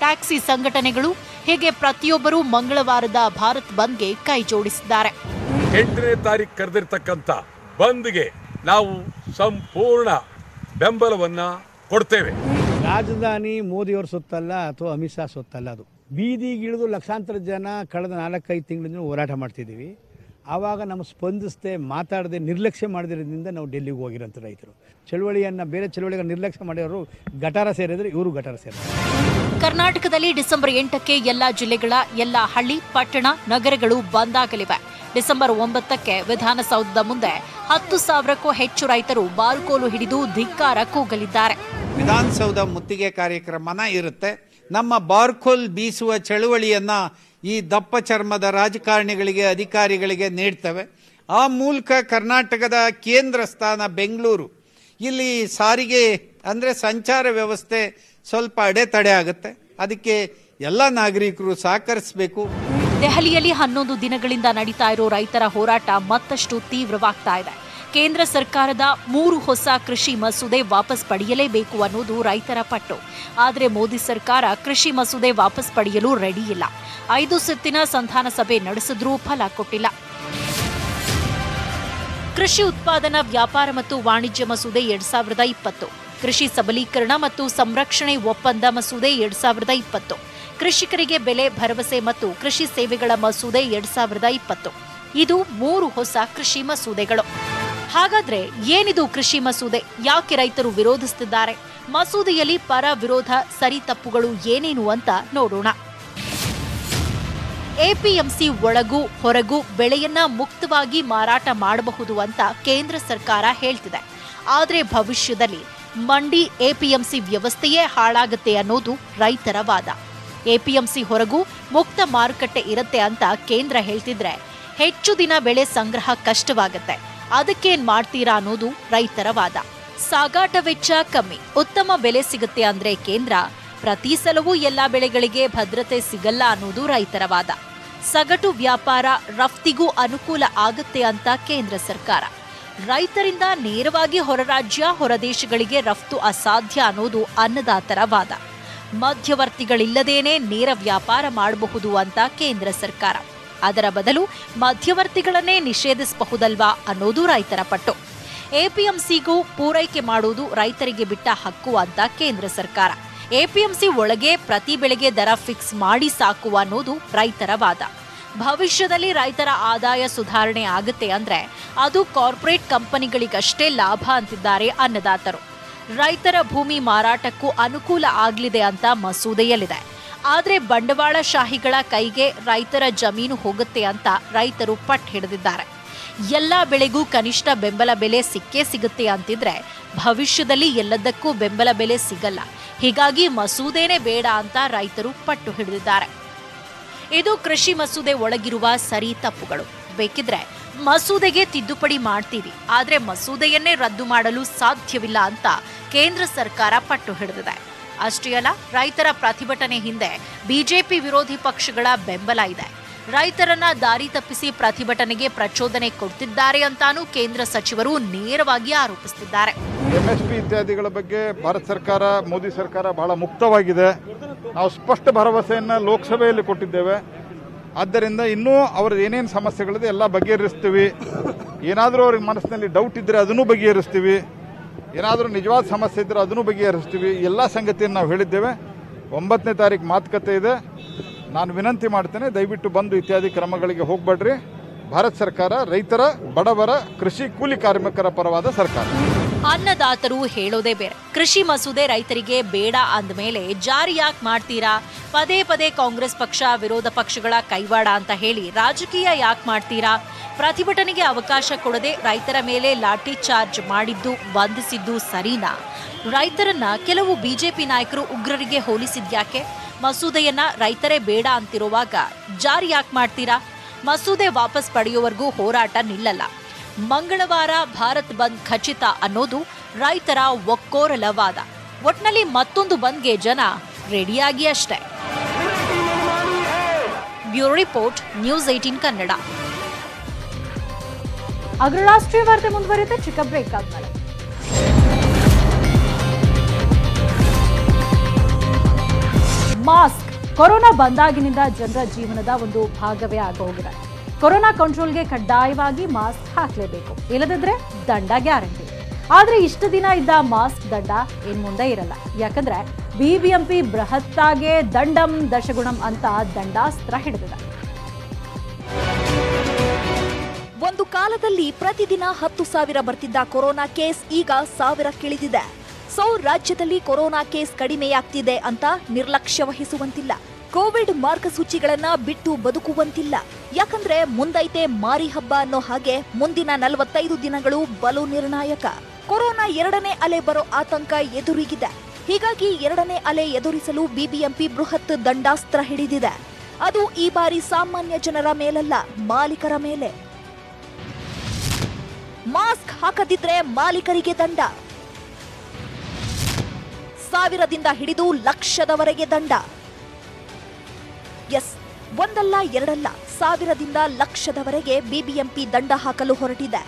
ಟ್ಯಾಕ್ಸಿ ಸಂಘಟನೆಗಳು ಹೀಗೆ ಪ್ರತಿಯೊಬ್ಬರೂ ಮಂಗಳವಾರದ ಭಾರತ್ ಬಂದ್ಗೆ ಕೈ ಜೋಡಿಸಿದ್ದಾರೆ. 8ನೇ ತಾರೀಕು ಕರೆದಿರ್ತಕ್ಕಂಥ ಬಂದ್ಗೆ ನಾವು ಸಂಪೂರ್ಣ ಬೆಂಬಲವನ್ನು ಕೊಡ್ತೇವೆ. ರಾಜಧಾನಿ ಮೋದಿಯವರ ಸೊತ್ತಲ್ಲ ಅಥವಾ ಅಮಿತ್ ಶಾ ಸೊತ್ತಲ್ಲ. ಅದು ಬೀದಿಗಿಳಿದು ಲಕ್ಷಾಂತರ ಜನ ಕಳೆದ 4-5 ತಿಂಗಳಿಂದ ಹೋರಾಟ ಮಾಡ್ತಿದ್ದೀವಿ. ಆವಾಗ ನಮ್ಮ ಸ್ಪಂದಿಸದೆ, ಮಾತಾಡದೆ, ನಿರ್ಲಕ್ಷ್ಯ ಮಾಡಿದ್ರಿಂದ ನಾವು ಡೆಲ್ಲಿಗೆ ಹೋಗಿರೋಂಥ ರೈತರು. ಚಳವಳಿಯನ್ನು, ಬೇರೆ ಚಳವಳಿಗಳ ನಿರ್ಲಕ್ಷ್ಯ ಮಾಡಿರೋರು ಗಟಾರ ಸೇರಿದ್ರೆ ಇವರು ಗಟಾರ ಸೇರಿದ್ರು. ಕರ್ನಾಟಕದಲ್ಲಿ ಡಿಸೆಂಬರ್ 8ಕ್ಕೆ ಎಲ್ಲ ಜಿಲ್ಲೆಗಳ ಎಲ್ಲ ಹಳ್ಳಿ, ಪಟ್ಟಣ, ನಗರಗಳು ಬಂದ್ ಆಗಲಿವೆ. ಡಿಸೆಂಬರ್ 9ಕ್ಕೆ ವಿಧಾನಸೌಧದ ಮುಂದೆ 10,000ಕ್ಕೂ ಹೆಚ್ಚು ರೈತರು ಬಾರುಕೋಲು ಹಿಡಿದು ಧಿಕ್ಕಾರ ಕೂಗಲಿದ್ದಾರೆ. ವಿಧಾನಸೌಧ ಮುತ್ತಿಗೆ ಕಾರ್ಯಕ್ರಮನ ಇರುತ್ತೆ. ನಮ್ಮ ಬಾರ್ಕೋಲ್ ಬೀಸುವ ಚಳುವಳಿಯನ್ನು ಈ ದಪ್ಪ ಚರ್ಮದ ರಾಜಕಾರಣಿಗಳಿಗೆ, ಅಧಿಕಾರಿಗಳಿಗೆ ನೀಡ್ತವೆ. ಆ ಮೂಲಕ ಕರ್ನಾಟಕದ ಕೇಂದ್ರ ಸ್ಥಾನ ಬೆಂಗಳೂರು, ಇಲ್ಲಿ ಸಾರಿಗೆ ಅಂದರೆ ಸಂಚಾರ ವ್ಯವಸ್ಥೆ ಸ್ವಲ್ಪ ಅಡೆತಡೆ ಆಗುತ್ತೆ. ಅದಕ್ಕೆ ಎಲ್ಲ ನಾಗರಿಕರು ಸಹಕರಿಸಬೇಕು. ದೆಹಲಿಯಲ್ಲಿ 11 ದಿನಗಳಿಂದ ನಡೀತಾ ಇರೋ ರೈತರ ಹೋರಾಟ ಮತ್ತಷ್ಟು ತೀವ್ರವಾಗ್ತಾ ಇದೆ. ಕೇಂದ್ರ ಸರ್ಕಾರದ 3 ಹೊಸ ಕೃಷಿ ಮಸೂದೆ ವಾಪಸ್ ಪಡೆಯಲೇಬೇಕು ಅನ್ನೋದು ರೈತರ ಪಟ್ಟು. ಆದರೆ ಮೋದಿ ಸರ್ಕಾರ ಕೃಷಿ ಮಸೂದೆ ವಾಪಸ್ ಪಡೆಯಲು ರೆಡಿ ಇಲ್ಲ. 5 ಸುತ್ತಿನ ಸಂಧಾನ ಸಭೆ ನಡೆಸಿದ್ರೂ ಫಲ ಕೊಟ್ಟಿಲ್ಲ. ಕೃಷಿ ಉತ್ಪಾದನಾ ವ್ಯಾಪಾರ ಮತ್ತು ವಾಣಿಜ್ಯ ಮಸೂದೆ 2020, ಕೃಷಿ ಸಬಲೀಕರಣ ಮತ್ತು ಸಂರಕ್ಷಣೆ ಒಪ್ಪಂದ ಮಸೂದೆ 2020, ಕೃಷಿಕರಿಗೆ ಬೆಲೆ ಭರವಸೆ ಮತ್ತು ಕೃಷಿ ಸೇವೆಗಳ ಮಸೂದೆ 2020. ಇದು 3 ಹೊಸ ಕೃಷಿ ಮಸೂದೆಗಳು. ಹಾಗಾದ್ರೆ ಏನಿದು ಕೃಷಿ ಮಸೂದೆ? ಯಾಕೆ ರೈತರು ವಿರೋಧಿಸುತ್ತಿದ್ದಾರೆ? ಮಸೂದೆಯಲ್ಲಿ ಪರ ವಿರೋಧ ಸರಿ ತಪ್ಪುಗಳು ಏನೇನು ಅಂತ ನೋಡೋಣ. ಎಪಿಎಂಸಿ ಒಳಗೂ ಹೊರಗೂ ಬೆಳೆಯನ್ನ ಮುಕ್ತವಾಗಿ ಮಾರಾಟ ಮಾಡಬಹುದು ಅಂತ ಕೇಂದ್ರ ಸರ್ಕಾರ ಹೇಳ್ತಿದೆ. ಆದರೆ ಭವಿಷ್ಯದಲ್ಲಿ ಮಂಡಿ ಎಪಿಎಂಸಿ ವ್ಯವಸ್ಥೆಯೇ ಹಾಳಾಗುತ್ತೆ ಅನ್ನೋದು ರೈತರ ವಾದ. ಎಪಿಎಂಸಿ ಹೊರಗೂ ಮುಕ್ತ ಮಾರುಕಟ್ಟೆ ಇರುತ್ತೆ ಅಂತ ಕೇಂದ್ರ ಹೇಳ್ತಿದ್ರೆ ಹೆಚ್ಚು ದಿನ ಬೆಳೆ ಸಂಗ್ರಹ ಕಷ್ಟವಾಗುತ್ತೆ. ಅದಕ್ಕೇನ್ ಮಾಡ್ತೀರಾ ಅನ್ನೋದು ರೈತರ ವಾದ. ಸಾಗಾಟ ವೆಚ್ಚ ಕಮ್ಮಿ, ಉತ್ತಮ ಬೆಲೆ ಸಿಗುತ್ತೆ ಅಂದ್ರೆ ಕೇಂದ್ರ, ಪ್ರತಿ ಸಲವೂ ಎಲ್ಲಾ ಬೆಳೆಗಳಿಗೆ ಭದ್ರತೆ ಸಿಗಲ್ಲ ಅನ್ನೋದು ರೈತರ ವಾದ. ಸಗಟು ವ್ಯಾಪಾರ, ರಫ್ತಿಗೂ ಅನುಕೂಲ ಆಗುತ್ತೆ ಅಂತ ಕೇಂದ್ರ ಸರ್ಕಾರ. ರೈತರಿಂದ ನೇರವಾಗಿ ಹೊರ ರಾಜ್ಯ, ಹೊರ ದೇಶಗಳಿಗೆ ರಫ್ತು ಅಸಾಧ್ಯ ಅನ್ನೋದು ಅನ್ನದಾತರ ವಾದ. ಮಧ್ಯವರ್ತಿಗಳಿಲ್ಲದೇನೆ ನೇರ ವ್ಯಾಪಾರ ಮಾಡಬಹುದು ಅಂತ ಕೇಂದ್ರ ಸರ್ಕಾರ. ಅದರ ಬದಲು ಮಧ್ಯವರ್ತಿಗಳನ್ನೇ ನಿಷೇಧಿಸಬಹುದಲ್ವಾ ಅನ್ನೋದು ರೈತರ ಪಟ್ಟು. ಎಪಿಎಂಸಿಗೂ ಪೂರೈಕೆ ಮಾಡುವುದು ರೈತರಿಗೆ ಬಿಟ್ಟ ಹಕ್ಕು ಅಂತ ಕೇಂದ್ರ ಸರ್ಕಾರ. ಎಪಿಎಂಸಿ ಒಳಗೆ ಪ್ರತಿ ಬೆಳೆಗೆ ದರ ಫಿಕ್ಸ್ ಮಾಡಿ ಸಾಕು ಅನ್ನೋದು ರೈತರ ವಾದ. ಭವಿಷ್ಯದಲ್ಲಿ ರೈತರ ಆದಾಯ ಸುಧಾರಣೆ ಆಗುತ್ತೆ ಅಂದ್ರೆ ಅದು ಕಾರ್ಪೊರೇಟ್ ಕಂಪನಿಗಳಿಗಷ್ಟೇ ಲಾಭ ಅಂತಿದ್ದಾರೆ ಅನ್ನದಾತರು. ರೈತರ ಭೂಮಿ ಮಾರಾಟಕ್ಕೂ ಅನುಕೂಲ ಆಗಲಿದೆ ಅಂತ ಮಸೂದೆಯಲ್ಲಿದೆ. ಆದರೆ ಬಂಡವಾಳಶಾಹಿಗಳ ಕೈಗೆ ರೈತರ ಜಮೀನು ಹೋಗುತ್ತೆ ಅಂತ ರೈತರು ಪಟ್ಟು ಹಿಡಿದಿದ್ದಾರೆ. ಎಲ್ಲ ಬೆಳೆಗೂ ಕನಿಷ್ಠ ಬೆಂಬಲ ಬೆಲೆ ಸಿಕ್ಕೇ ಸಿಗುತ್ತೆ ಅಂತಿದ್ರೆ ಭವಿಷ್ಯದಲ್ಲಿ ಎಲ್ಲದಕ್ಕೂ ಬೆಂಬಲ ಬೆಲೆ ಸಿಗಲ್ಲ. ಹೀಗಾಗಿ ಮಸೂದೆನೇ ಬೇಡ ಅಂತ ರೈತರು ಪಟ್ಟು ಹಿಡಿದಿದ್ದಾರೆ. ಇದು ಕೃಷಿ ಮಸೂದೆ ಒಳಗಿರುವ ಸರಿ ತಪ್ಪುಗಳು. ಬೇಕಿದ್ರೆ ಮಸೂದೆಗೆ ತಿದ್ದುಪಡಿ ಮಾಡ್ತೀವಿ, ಆದರೆ ಮಸೂದೆಯನ್ನೇ ರದ್ದು ಮಾಡಲು ಸಾಧ್ಯವಿಲ್ಲ ಅಂತ ಕೇಂದ್ರ ಸರ್ಕಾರ ಪಟ್ಟು ಹಿಡಿದಿದೆ. ಅಷ್ಟೇ ಅಲ್ಲ, ರೈತರ ಪ್ರತಿಭಟನೆ ಹಿಂದೆ ಬಿಜೆಪಿ ವಿರೋಧಿ ಪಕ್ಷಗಳ ಬೆಂಬಲ ಇದೆ. ರೈತರನ್ನ ದಾರಿ ತಪ್ಪಿಸಿ ಪ್ರತಿಭಟನೆಗೆ ಪ್ರಚೋದನೆ ಕೊಡ್ತಿದ್ದಾರೆ ಅಂತಾನೂ ಕೇಂದ್ರ ಸಚಿವರು ನೇರವಾಗಿ ಆರೋಪಿಸುತ್ತಿದ್ದಾರೆ. ಎಂಎಸ್ಪಿ ಇತ್ಯಾದಿಗಳ ಬಗ್ಗೆ ಭಾರತ ಸರ್ಕಾರ, ಮೋದಿ ಸರ್ಕಾರ ಬಹಳ ಮುಕ್ತವಾಗಿದೆ. ನಾವು ಸ್ಪಷ್ಟ ಭರವಸೆಯನ್ನು ಲೋಕಸಭೆಯಲ್ಲಿ ಕೊಟ್ಟಿದ್ದೇವೆ. ಆದ್ದರಿಂದ ಇನ್ನೂ ಅವರ ಏನೇನು ಸಮಸ್ಯೆಗಳಿದೆ ಎಲ್ಲ ಬಗೆಹರಿಸ್ತೀವಿ. ಏನಾದರೂ ಅವ್ರಿಗೆ ಮನಸ್ಸಿನಲ್ಲಿ ಡೌಟ್ ಇದ್ದರೆ ಅದನ್ನು ಬಗೆಹರಿಸ್ತೀವಿ. ಏನಾದರೂ ನಿಜವಾದ ಸಮಸ್ಯೆ ಇದ್ದರೆ ಅದನ್ನು ಬಗೆಹರಿಸ್ತೀವಿ. ಎಲ್ಲ ಸಂಗತಿಯನ್ನು ನಾವು ಹೇಳಿದ್ದೇವೆ. 9ನೇ ತಾರೀಕು ಮಾತುಕತೆ ಇದೆ. ನಾನು ವಿನಂತಿ ಮಾಡ್ತೇನೆ, ದಯವಿಟ್ಟು ಬಂದು ಇತ್ಯಾದಿ ಕ್ರಮಗಳಿಗೆ ಹೋಗಬೇಡ್ರಿ. ಭಾರತ ಸರ್ಕಾರ ರೈತರ, ಬಡವರ, ಕೃಷಿ ಕೂಲಿ ಕಾರ್ಮಿಕರ ಪರವಾದ ಸರ್ಕಾರ. ಅನ್ನದಾತರು ಹೇಳೋದೇ ಬೇರೆ. ಕೃಷಿ ಮಸೂದೆ ರೈತರಿಗೆ ಬೇಡ ಅಂದಮೇಲೆ ಜಾರಿ ಯಾಕೆ ಮಾಡ್ತೀರಾ? ಪದೇ ಪದೇ ಕಾಂಗ್ರೆಸ್ ಪಕ್ಷ ವಿರೋಧ ಪಕ್ಷಗಳ ಕೈವಾಡ ಅಂತ ಹೇಳಿ ರಾಜಕೀಯ ಯಾಕೆ ಮಾಡ್ತೀರಾ? ಪ್ರತಿಭಟನೆಗೆ ಅವಕಾಶ ಕೊಡದೆ ರೈತರ ಮೇಲೆ ಲಾಠಿ ಚಾರ್ಜ್ ಮಾಡಿದ್ದು ಬಂಧಿಸಿದ್ದು ಸರಿನಾ? ರೈತರನ್ನ ಕೆಲವು ಬಿಜೆಪಿ ನಾಯಕರು ಉಗ್ರರಿಗೆ ಹೋಲಿಸಿದ್ಯಾಕೆ? ಮಸೂದೆಯನ್ನ ರೈತರೇ ಬೇಡ ಅಂತಿರುವಾಗ ಜಾರಿ ಯಾಕೆ ಮಾಡ್ತೀರಾ? ಮಸೂದೆ ವಾಪಸ್ ಪಡೆಯುವವರೆಗೂ ಹೋರಾಟ ನಿಲ್ಲಲ್ಲ. ಮಂಗಳವಾರ ಭಾರತ್ ಬಂದ್ ಖಚಿತ ಅನ್ನೋದು ರೈತರ ಒಕ್ಕೋರಲ ವಾದ. ಒಟ್ನಲ್ಲಿ ಮತ್ತೊಂದು ಬಂದ್ಗೆ ಜನ ರೆಡಿಯಾಗಿ ಅಷ್ಟೇ. Bureau report, news 18 Kannada. ಅಗ್ರರಾಷ್ಟ್ರೀಯ ವಾರ್ತೆ ಮುಂದುವರಿಯುತ್ತೆ ಚಿಕ್ಕ ಬ್ರೇಕ್ ಆದ್ಮೇಲೆ. ಮಾಸ್ಕ್ ಕೊರೋನಾ ಬಂದಾಗಿನಿಂದ ಜನರ ಜೀವನದ ಒಂದು ಭಾಗವೇ ಆಗೋಗಿದೆ. ಕೊರೋನಾ ಕಂಟ್ರೋಲ್ಗೆ ಕಡ್ಡಾಯವಾಗಿ ಮಾಸ್ಕ್ ಹಾಕಲೇಬೇಕು, ಇಲ್ಲದಿದ್ರೆ ದಂಡ ಗ್ಯಾರಂಟಿ. ಆದ್ರೆ ಇಷ್ಟು ದಿನ ಇದ್ದ ಮಾಸ್ಕ್ ದಂಡ ಮುಂದೆ ಇರಲ್ಲ. ಯಾಕಂದ್ರೆ ಬಿಬಿಎಂಪಿ ಬೃಹತ್ತಾಗೆ ದಂಡಂ ದಶಗುಣಂ ಅಂತ ದಂಡಾಸ್ತ್ರ ಹಿಡಿದಿದೆ. ಒಂದು ಕಾಲದಲ್ಲಿ ಪ್ರತಿದಿನ 10,000 ಬರ್ತಿದ್ದ ಕೊರೋನಾ ಕೇಸ್ ಈಗ 1000ಕ್ಕಿಳಿದಿದೆ. ರಾಜ್ಯದಲ್ಲಿ ಕೊರೋನಾ ಕೇಸ್ ಕಡಿಮೆಯಾಗ್ತಿದೆ ಅಂತ ನಿರ್ಲಕ್ಷ್ಯ ವಹಿಸುವಂತಿಲ್ಲ. ಕೋವಿಡ್ ಮಾರ್ಗಸೂಚಿಗಳನ್ನ ಬಿಟ್ಟು ಬದುಕುವಂತಿಲ್ಲ. ಯಾಕಂದ್ರೆ ಮುಂದೈತೆ ಮಾರಿ ಹಬ್ಬ ಅನ್ನೋ ಹಾಗೆ ಮುಂದಿನ 45 ದಿನಗಳು ಬಲು ನಿರ್ಣಾಯಕ. ಕೊರೋನಾ 2ನೇ ಅಲೆ ಬರೋ ಆತಂಕ ಎದುರಿಗಿದೆ. ಹೀಗಾಗಿ 2ನೇ ಅಲೆ ಎದುರಿಸಲು ಬಿಬಿಎಂಪಿ ಬೃಹತ್ ದಂಡಾಸ್ತ್ರ ಹಿಡಿದಿದೆ. ಅದು ಈ ಬಾರಿ ಸಾಮಾನ್ಯ ಜನರ ಮೇಲಲ್ಲ, ಮಾಲೀಕರ ಮೇಲೆ. ಮಾಸ್ಕ್ ಹಾಕದಿದ್ರೆ ಮಾಲೀಕರಿಗೆ ದಂಡ. 1000ದಿಂದ ಹಿಡಿದು ಲಕ್ಷದವರೆಗೆ ದಂಡ. ಎಸ್, ಒಂದಲ್ಲ ಎರಡಲ್ಲ, 1000ದಿಂದ ಲಕ್ಷದವರೆಗೆ ಬಿಬಿಎಂಪಿ ದಂಡ ಹಾಕಲು ಹೊರಟಿದೆ.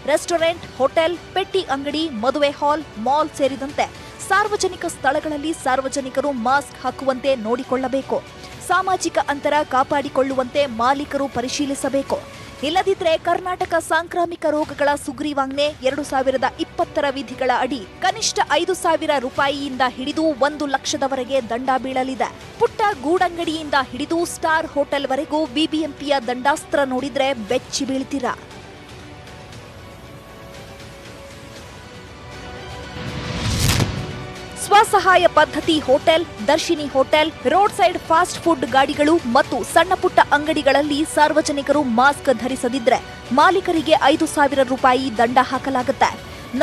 ರೆಸ್ಟೋರೆಂಟ್, ಹೋಟೆಲ್, ಪೆಟ್ಟಿ ಅಂಗಡಿ, ಮದುವೆ ಹಾಲ್, ಮಾಲ್ ಸೇರಿದಂತೆ ಸಾರ್ವಜನಿಕ ಸ್ಥಳಗಳಲ್ಲಿ ಸಾರ್ವಜನಿಕರು ಮಾಸ್ಕ್ ಹಾಕುವಂತೆ ನೋಡಿಕೊಳ್ಳಬೇಕು. ಸಾಮಾಜಿಕ ಅಂತರ ಕಾಪಾಡಿಕೊಳ್ಳುವಂತೆ ಮಾಲೀಕರು ಪರಿಶೀಲಿಸಬೇಕು. ಇಲ್ಲದಿದ್ರೆ ಕರ್ನಾಟಕ ಸಾಂಕ್ರಾಮಿಕ ರೋಗಗಳ ಸುಗ್ರೀವಾಜ್ಞೆ 2020 ವಿಧಿಗಳ ಅಡಿ ಕನಿಷ್ಠ 5,000 ರೂಪಾಯಿಯಿಂದ ಹಿಡಿದು 1 ಲಕ್ಷದವರೆಗೆ ದಂಡ ಬೀಳಲಿದೆ. ಪುಟ್ಟ ಗೂಡಂಗಡಿಯಿಂದ ಹಿಡಿದು ಸ್ಟಾರ್ ಹೋಟೆಲ್ವರೆಗೂ ಬಿಬಿಎಂಪಿಯ ದಂಡಾಸ್ತ್ರ ನೋಡಿದ್ರೆ ಬೆಚ್ಚಿ ಬೀಳ್ತೀರಾ. ಸ್ವಸಹಾಯ ಪದ್ಧತಿ hotel, Darshini hotel, road side fast food ಗಾಡಿಗಳು ಮತ್ತು ಸಣ್ಣ ಪುಟ್ಟ ಅಂಗಡಿಗಳಲ್ಲಿ ಸಾರ್ವಜನಿಕರು ಮಾಸ್ಕ್ ಧರಿಸದಿದ್ರೆ ಮಾಲೀಕರಿಗೆ 5,000 ರೂಪಾಯಿ ದಂಡ ಹಾಕಲಾಗುತ್ತೆ.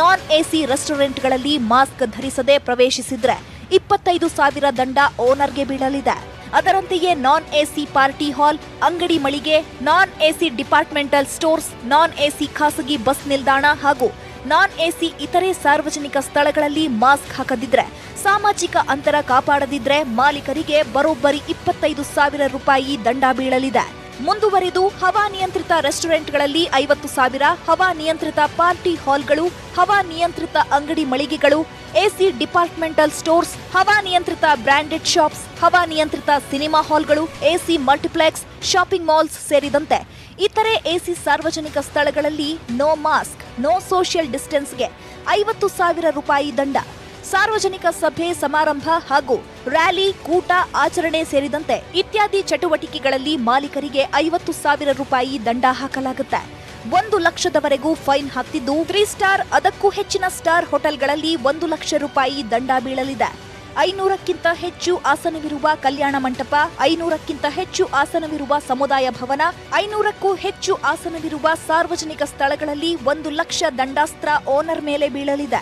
ನಾನ್ ಎಸಿ ರೆಸ್ಟೋರೆಂಟ್ಗಳಲ್ಲಿ ಮಾಸ್ಕ್ ಧರಿಸದೆ ಪ್ರವೇಶಿಸಿದ್ರೆ 25,000 ದಂಡ ಓನರ್ಗೆ ಬೀಳಲಿದೆ. ಅದರಂತೆಯೇ ನಾನ್ ಎಸಿ ಪಾರ್ಟಿ ಹಾಲ್, ಅಂಗಡಿ ಮಳಿಗೆ, ನಾನ್ ಎಸಿ ಡಿಪಾರ್ಟ್ಮೆಂಟಲ್ ಸ್ಟೋರ್ಸ್, ನಾನ್ ಎಸಿ ಖಾಸಗಿ ಬಸ್ ನಿಲ್ದಾಣ ಹಾಗೂ ನಾನ್ ಎಸಿ ಇತರೆ ಸಾರ್ವಜನಿಕ ಸ್ಥಳಗಳಲ್ಲಿ ಮಾಸ್ಕ್ ಹಾಕದಿದ್ರೆ, ಸಾಮಾಜಿಕ ಅಂತರ ಕಾಪಾಡದಿದ್ರೆ ಮಾಲೀಕರಿಗೆ ಬರೋಬ್ಬರಿ 25,000 ರೂಪಾಯಿ ದಂಡ ಬೀಳಲಿದೆ. ಮುಂದುವರಿದು ಹವಾನಿಯಂತ್ರಿತ ರೆಸ್ಟೋರೆಂಟ್ಗಳಲ್ಲಿ 50,000, ಹವಾನಿಯಂತ್ರಿತ ಪಾರ್ಟಿ ಹಾಲ್ಗಳು, ಹವಾನಿಯಂತ್ರಿತ ಅಂಗಡಿ ಮಳಿಗೆಗಳು, ಎಸಿ ಡಿಪಾರ್ಟ್ಮೆಂಟಲ್ ಸ್ಟೋರ್ಸ್, ಹವಾನಿಯಂತ್ರಿತ ಬ್ರಾಂಡೆಡ್ ಶಾಪ್ಸ್, ಹವಾನಿಯಂತ್ರಿತ ಸಿನಿಮಾ ಹಾಲ್ಗಳು, ಎಸಿ ಮಲ್ಟಿಪ್ಲೆಕ್ಸ್, ಶಾಪಿಂಗ್ ಮಾಲ್ಸ್ ಸೇರಿದಂತೆ ಇತರೆ ಎಸಿ ಸಾರ್ವಜನಿಕ ಸ್ಥಳಗಳಲ್ಲಿ ನೋ ಮಾಸ್ಕ್, ನೋ ಸೋಷಿಯಲ್ ಡಿಸ್ಟೆನ್ಸ್ಗೆ 50,000 ರೂಪಾಯಿ ದಂಡ. ಸಾರ್ವಜನಿಕ ಸಭೆ ಸಮಾರಂಭ ಹಾಗೂ ರ್ಯಾಲಿ, ಕೂಟ, ಆಚರಣೆ ಸೇರಿದಂತೆ ಇತ್ಯಾದಿ ಚಟುವಟಿಕೆಗಳಲ್ಲಿ ಮಾಲೀಕರಿಗೆ 50,000 ರೂಪಾಯಿ ದಂಡ ಹಾಕಲಾಗುತ್ತೆ. 1 ಲಕ್ಷದವರೆಗೂ ಫೈನ್ ಹಾಕ್ತಿದ್ದು 3 ಸ್ಟಾರ್ ಅದಕ್ಕೂ ಹೆಚ್ಚಿನ ಸ್ಟಾರ್ ಹೋಟೆಲ್ಗಳಲ್ಲಿ 1 ಲಕ್ಷ ರೂಪಾಯಿ ದಂಡ ಬೀಳಲಿದೆ. 500ಕ್ಕಿಂತ ಹೆಚ್ಚು ಆಸನವಿರುವ ಕಲ್ಯಾಣ ಮಂಟಪ, 500ಕ್ಕಿಂತ ಹೆಚ್ಚು ಆಸನವಿರುವ ಸಮುದಾಯ ಭವನ, 500ಕ್ಕೂ ಹೆಚ್ಚು ಆಸನವಿರುವ ಸಾರ್ವಜನಿಕ ಸ್ಥಳಗಳಲ್ಲಿ 1 ಲಕ್ಷ ದಂಡಾಸ್ತ್ರ ಓನರ್ ಮೇಲೆ ಬೀಳಲಿದೆ.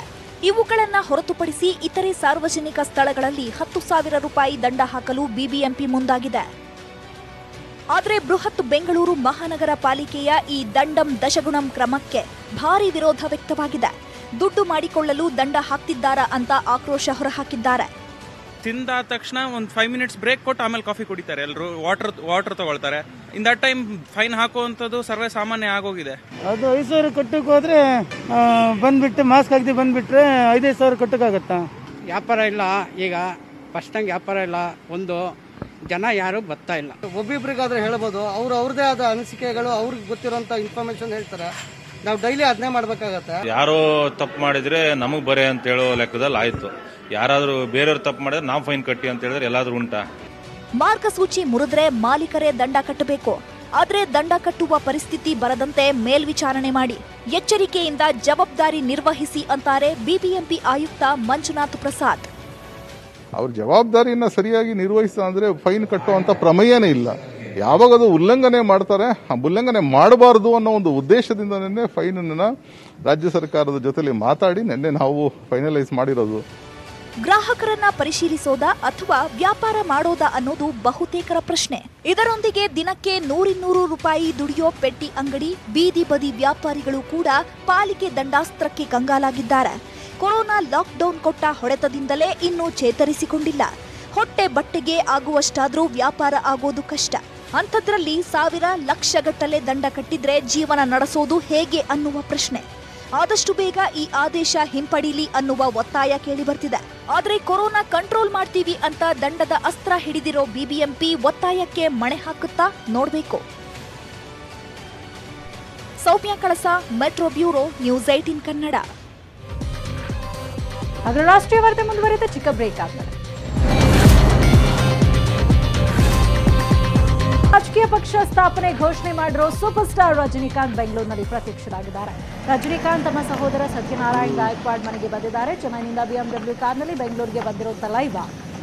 ಇವುಗಳನ್ನು ಹೊರತುಪಡಿಸಿ ಇತರೆ ಸಾರ್ವಜನಿಕ ಸ್ಥಳಗಳಲ್ಲಿ 10,000 ರೂಪಾಯಿ ದಂಡ ಹಾಕಲು ಬಿಬಿಎಂಪಿ ಮುಂದಾಗಿದೆ. ಆದರೆ ಬೃಹತ್ ಬೆಂಗಳೂರು ಮಹಾನಗರ ಪಾಲಿಕೆಯ ಈ ದಂಡಂ ದಶಗುಣಂ ಕ್ರಮಕ್ಕೆ ಭಾರೀ ವಿರೋಧ ವ್ಯಕ್ತವಾಗಿದೆ. ದುಡ್ಡು ಮಾಡಿಕೊಳ್ಳಲು ದಂಡ ಹಾಕ್ತಿದ್ದಾರಾ ಅಂತ ಆಕ್ರೋಶ ಹೊರಹಾಕಿದ್ದಾರೆ. ತಿಂದಾದ ತಕ್ಷಣ ಒಂದು 5 ಮಿನಿಟ್ಸ್ ಬ್ರೇಕ್ ಕೊಟ್ಟು ಆಮೇಲೆ ಕಾಫಿ ಕುಡಿತಾರೆ, ಎಲ್ಲರೂ ವಾಟರ್ ತಗೊಳ್ತಾರೆ. ಇನ್ ದಟ್ ಟೈಮ್ ಫೈನ್ ಹಾಕುವಂಥದ್ದು ಸರ್ವೇ ಸಾಮಾನ್ಯ ಆಗೋಗಿದೆ. ಅದು 5,000 ಕಟ್ಟಕ್ಕೆ ಹೋದ್ರೆ ಬಂದ್ಬಿಟ್ಟು ಮಾಸ್ಕ್ ಹಾಕಿ ಬಂದ್ಬಿಟ್ರೆ 5,000 ಕಟ್ಟಕ್ಕಾಗತ್ತಾ? ವ್ಯಾಪಾರ ಇಲ್ಲ, ಈಗ ಫಸ್ಟಂಗೆ ವ್ಯಾಪಾರ ಇಲ್ಲ, ಒಂದು ಜನ ಯಾರು ಬರ್ತಾ ಇಲ್ಲ. ಒಬ್ಬಿಬ್ರಿಗಾದ್ರೆ ಹೇಳ್ಬೋದು, ಅವ್ರದೇ ಆದ ಅನಿಸಿಕೆಗಳು, ಅವ್ರಿಗೆ ಗೊತ್ತಿರೋಂಥ ಇನ್ಫಾರ್ಮೇಶನ್ ಹೇಳ್ತಾರೆ. ನಾವು ಡೈಲಿ ಅದನ್ನೇ ಮಾಡ್ಬೇಕಾಗತ್ತೆ. ಯಾರೋ ತಪ್ಪು ಮಾಡಿದ್ರೆ ನಮಗ್ ಬರೆ ಅಂತ ಹೇಳೋ ಲೆಕ್ಕದಲ್ಲಿ ಆಯ್ತು. ಯಾರಾದ್ರೂ ಬೇರೆಯವ್ರು ತಪ್ಪು ಮಾಡಿದ್ರೆ ನಾವು ಫೈನ್ ಕಟ್ಟಿ ಅಂತ ಹೇಳಿದ್ರೆ ಎಲ್ಲಾದ್ರೂ ಉಂಟಾ? ಮಾರ್ಗಸೂಚಿ ಮುರಿದ್ರೆ ಮಾಲೀಕರೇ ದಂಡ ಕಟ್ಟಬೇಕು. ಆದ್ರೆ ದಂಡ ಕಟ್ಟುವ ಪರಿಸ್ಥಿತಿ ಬರದಂತೆ ಮೇಲ್ವಿಚಾರಣೆ ಮಾಡಿ ಎಚ್ಚರಿಕೆಯಿಂದ ಜವಾಬ್ದಾರಿ ನಿರ್ವಹಿಸಿ ಅಂತಾರೆ ಬಿಬಿಎಂಪಿ ಆಯುಕ್ತ ಮಂಜುನಾಥ್ ಪ್ರಸಾದ್. ಅವ್ರ ಜವಾಬ್ದಾರಿಯನ್ನ ಸರಿಯಾಗಿ ನಿರ್ವಹಿಸ ಅಂದ್ರೆ ಫೈನ್ ಕಟ್ಟುವಂತ ಪ್ರಮೇಯನೇ ಇಲ್ಲ. ಯಾವಾಗ ಅದು ಉಲ್ಲಂಘನೆ ಮಾಡ್ತಾರೆ, ಆ ಉಲ್ಲಂಘನೆ ಮಾಡಬಾರದು ಅನ್ನೋ ಒಂದು ಉದ್ದೇಶದಿಂದನೇ ಫೈನ್ ಅನ್ನ ರಾಜ್ಯ ಸರ್ಕಾರದ ಜೊತೆಲಿ ಮಾತಾಡಿ ನಿನ್ನೆ ನಾವು ಫೈನಲೈಸ್ ಮಾಡಿರೋದು. ಗ್ರಾಹಕರನ್ನ ಪರಿಶೀಲಿಸೋದಾ ಅಥವಾ ವ್ಯಾಪಾರ ಮಾಡೋದಾ ಅನ್ನೋದು ಬಹುತೇಕರ ಪ್ರಶ್ನೆ. ಇದರೊಂದಿಗೆ ದಿನಕ್ಕೆ 100-200 ರೂಪಾಯಿ ದುಡಿಯೋ ಪೆಟ್ಟಿ ಅಂಗಡಿ, ಬೀದಿ ಬದಿ ವ್ಯಾಪಾರಿಗಳು ಕೂಡ ಪಾಲಿಕೆ ದಂಡಾಸ್ತ್ರಕ್ಕೆ ಕಂಗಾಲಾಗಿದ್ದಾರೆ. ಕೊರೋನಾ ಲಾಕ್ಡೌನ್ ಕೊಟ್ಟ ಹೊಡೆತದಿಂದಲೇ ಇನ್ನೂ ಚೇತರಿಸಿಕೊಂಡಿಲ್ಲ. ಹೊಟ್ಟೆ ಬಟ್ಟೆಗೆ ಆಗುವಷ್ಟಾದ್ರೂ ವ್ಯಾಪಾರ ಆಗೋದು ಕಷ್ಟ. ಅಂಥದ್ರಲ್ಲಿ ಸಾವಿರ ಲಕ್ಷಗಟ್ಟಲೆ ದಂಡ ಕಟ್ಟಿದ್ರೆ ಜೀವನ ನಡೆಸೋದು ಹೇಗೆ ಅನ್ನುವ ಪ್ರಶ್ನೆ. ಆದಷ್ಟು ಬೇಗ ಈ ಆದೇಶ ಹಿಂಪಡೀಲಿ ಅನ್ನುವ ಒತ್ತಾಯ ಕೇಳಿಬರ್ತಿದೆ. ಆದ್ರೆ ಕೊರೋನಾ ಕಂಟ್ರೋಲ್ ಮಾಡ್ತೀವಿ ಅಂತ ದಂಡದ ಅಸ್ತ್ರ ಹಿಡಿದಿರೋ ಬಿಬಿಎಂಪಿ ಒತ್ತಾಯಕ್ಕೆ ಮಣೆ ಹಾಕುತ್ತಾ ನೋಡ್ಬೇಕು. ಸೌಮ್ಯ ಕಳಸ, ಮೆಟ್ರೋ ಬ್ಯೂರೋ, ನ್ಯೂಸ್ 18 ಕನ್ನಡ. ಅದರ ರಾಷ್ಟ್ರೀಯ ವಾರ್ತೆ ಮುಂದುವರಿದ ಚಿಕ್ಕ ಬ್ರೇಕ್ ಆದ್ಮೇಲೆ ರಾಜಕೀಯ ಪಕ್ಷ ಸ್ಥಾಪನೆ ಘೋಷಣೆ ಮಾಡಿರೋ ಸೂಪರ್ ಸ್ಟಾರ್ ರಜನಿಕಾಂತ್ ಬೆಂಗಳೂರಿನಲ್ಲಿ ಪ್ರತ್ಯಕ್ಷರಾಗಿದ್ದಾರೆ. ರಜನಿಕಾಂತ್ ತಮ್ಮ ಸಹೋದರ ಸತ್ಯನಾರಾಯಣ್ ಗಾಯಕ್ವಾಡ್ ಮನೆಗೆ ಬಂದಿದ್ದಾರೆ. ಚೆನ್ನೈನಿಂದ ಬಿಎಂಡಬ್ಲ್ಯೂ ಕಾರ್ನಲ್ಲಿ ಬೆಂಗಳೂರಿಗೆ ಬಂದಿರುವಂತ ಲೈವ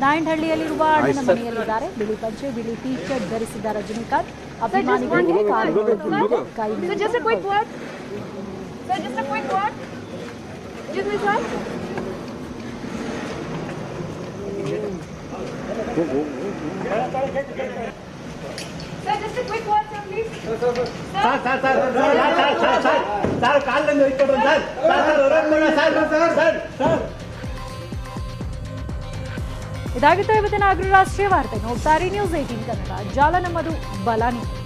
ನಾಯಂಡಹಳ್ಳಿಯಲ್ಲಿರುವ ಅಣ್ಣನ ಮನೆಯಲ್ಲಿದ್ದಾರೆ. ಬಿಳಿ ಪಂಚೆ, ಬಿಳಿ ಟೀ ಶರ್ಟ್ ಧರಿಸಿದ ರಜನಿಕಾಂತ್ ಅಭಿಮಾನಿಗಳಿಗೆ ಇದಾಗಿತ್ತು ಇವತ್ತಿನ ಅಗ್ರ ರಾಷ್ಟ್ರೀಯ ವಾರ್ತೆ. ನೋಡ್ತಾರೆ ನ್ಯೂಸ್ 18 ಕನ್ನಡ. ಜಾಲ ನಮ್ಮದು, ಬಲ ನಿಮ್ಮದು.